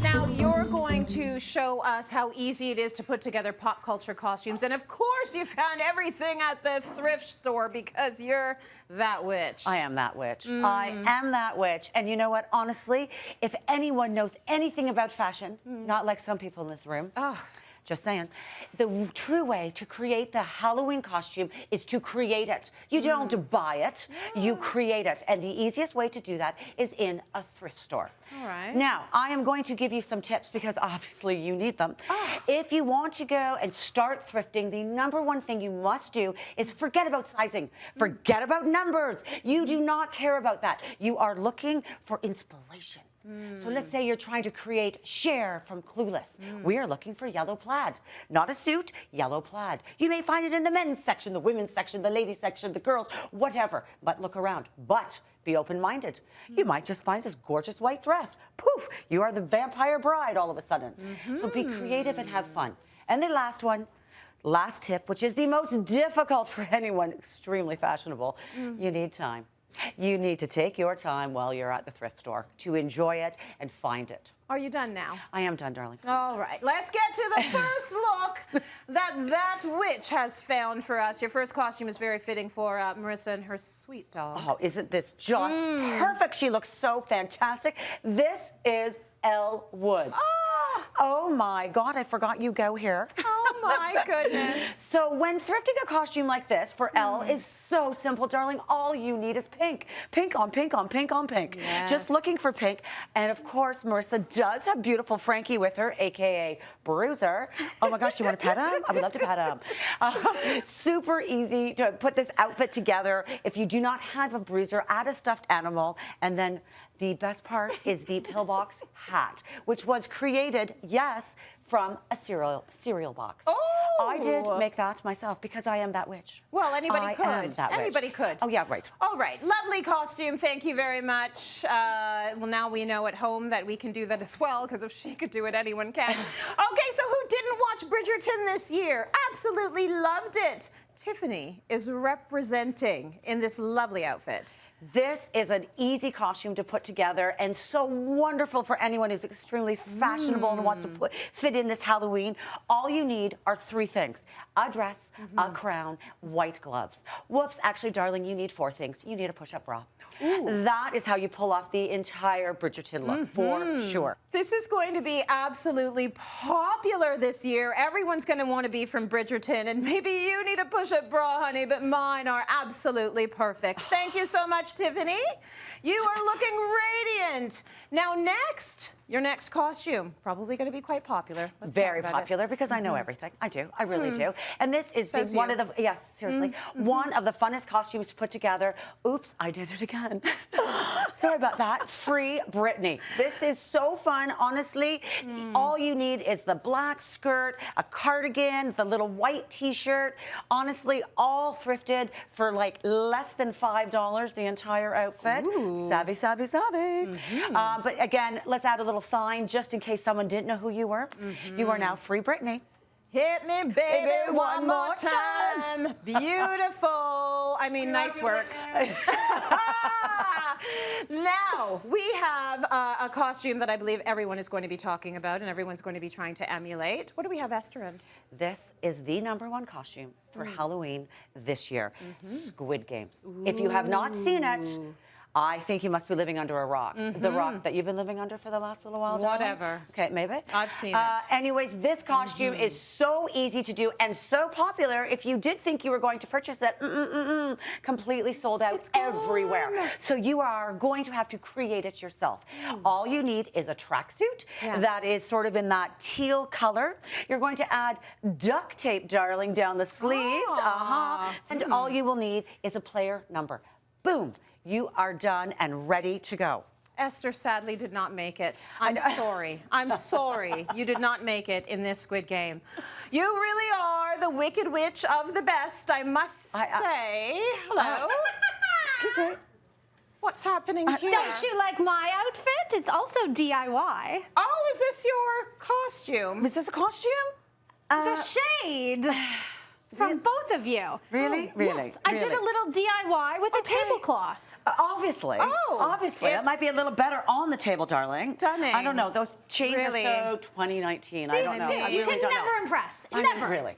Now, you're going to show us how easy it is to put together pop culture costumes. And of course, you found everything at the thrift store because you're that witch. I am that witch. I am that witch. And you know what? Honestly, if anyone knows anything about fashion, not like some people in this room, just saying, the true way to create the Halloween costume is to create it. You don't buy it, you create it. And the easiest way to do that is in a thrift store. All right. Now, I am going to give you some tips because obviously you need them. If you want to go and start thrifting, the number one thing you must do is forget about sizing. Forget about numbers. You do not care about that. You are looking for inspiration. So let's say you're trying to create Cher from Clueless. We are looking for yellow plaid. Not a suit, yellow plaid. You may find it in the men's section, the women's section, the ladies section, the girls, whatever. But look around. But be open-minded. You might just find this gorgeous white dress. Poof, you are the vampire bride all of a sudden. So be creative and have fun. And the last one, last tip, which is the most difficult for anyone extremely fashionable, you need time. You need to take your time while you're at the thrift store to enjoy it and find it. Are you done now? I am done, darling. All right, let's get to the first look that witch has found for us. Your first costume is very fitting for Marissa and her sweet dog. Oh, isn't this just perfect? She looks so fantastic. This is Elle Woods. Oh my God, I forgot you go here. Oh my goodness. So when thrifting a costume like this for Elle is so simple, darling. All you need is pink. Pink on pink on pink on pink. Yes. Just looking for pink. And of course, Marissa does have beautiful Frankie with her, AKA Bruiser. Oh my gosh, do you want to pet him? I would love to pet him. Super easy to put this outfit together. If you do not have a Bruiser, add a stuffed animal. And then the best part is the pillbox hat, which was created, yes, from a cereal box. Oh! I did make that myself because I am that witch. Well, anybody could. I am that witch. Anybody could. Oh, yeah, right. All right, lovely costume. Thank you very much. Well, now we know at home that we can do that as well, because if she could do it, anyone can. Okay, so who didn't watch Bridgerton this year? Absolutely loved it. Tiffany is representing in this lovely outfit. This is an easy costume to put together and so wonderful for anyone who's extremely fashionable and wants to fit in this Halloween. All you need are three things: a dress, a crown, white gloves. Whoops, actually, darling, you need four things. You need a push-up bra. That is how you pull off the entire Bridgerton look, for sure. This is going to be absolutely popular this year. Everyone's going to want to be from Bridgerton, and maybe you need a push-up bra, honey, but mine are absolutely perfect. Thank you so much, Tiffany. You are looking radiant. Now next, your next costume, probably going to be quite popular. Let's Very talk about popular it. because I know everything. I do. I really do. And this is Says one you. of the, yes, seriously, one of the funnest costumes to put together. Oops, I did it again. Sorry about that. Free Britney. This is so fun, honestly. All you need is the black skirt, a cardigan, the little white t-shirt. Honestly, all thrifted for like less than $5, the entire outfit. Savvy, savvy, savvy. But again, let's add a little sign just in case someone didn't know who you were. You are now Free Britney. Hit me, baby, one more time. Beautiful. I mean, nice work. Now, we have a costume that I believe everyone is going to be talking about and everyone's going to be trying to emulate. What do we have Esther in? This is the #1 costume for Halloween this year, Squid Games. If you have not seen it, I think you must be living under a rock. The rock that you've been living under for the last little while, darling? Whatever. Okay, maybe. I've seen it. Anyways, this costume is so easy to do and so popular. If you did think you were going to purchase it, completely sold out everywhere. So you are going to have to create it yourself. All you need is a tracksuit that is sort of in that teal color. You're going to add duct tape, darling, down the sleeves. And all you will need is a player number. Boom. You are done and ready to go. Esther sadly did not make it. I'm sorry. I'm sorry you did not make it in this Squid Game. You really are the Wicked Witch of the best, I must say. Hello. Excuse me. What's happening here? Don't you like my outfit? It's also DIY. Oh, is this your costume? Is this a costume? The shade from both of you. Really? Really? Yes, I did a little DIY with a tablecloth. Obviously. Oh, obviously. That might be a little better on the table, darling. Stunning. I don't know. Those chains Really. are so 2019. I don't know. I You really can don't never know. impress. I Never. Really.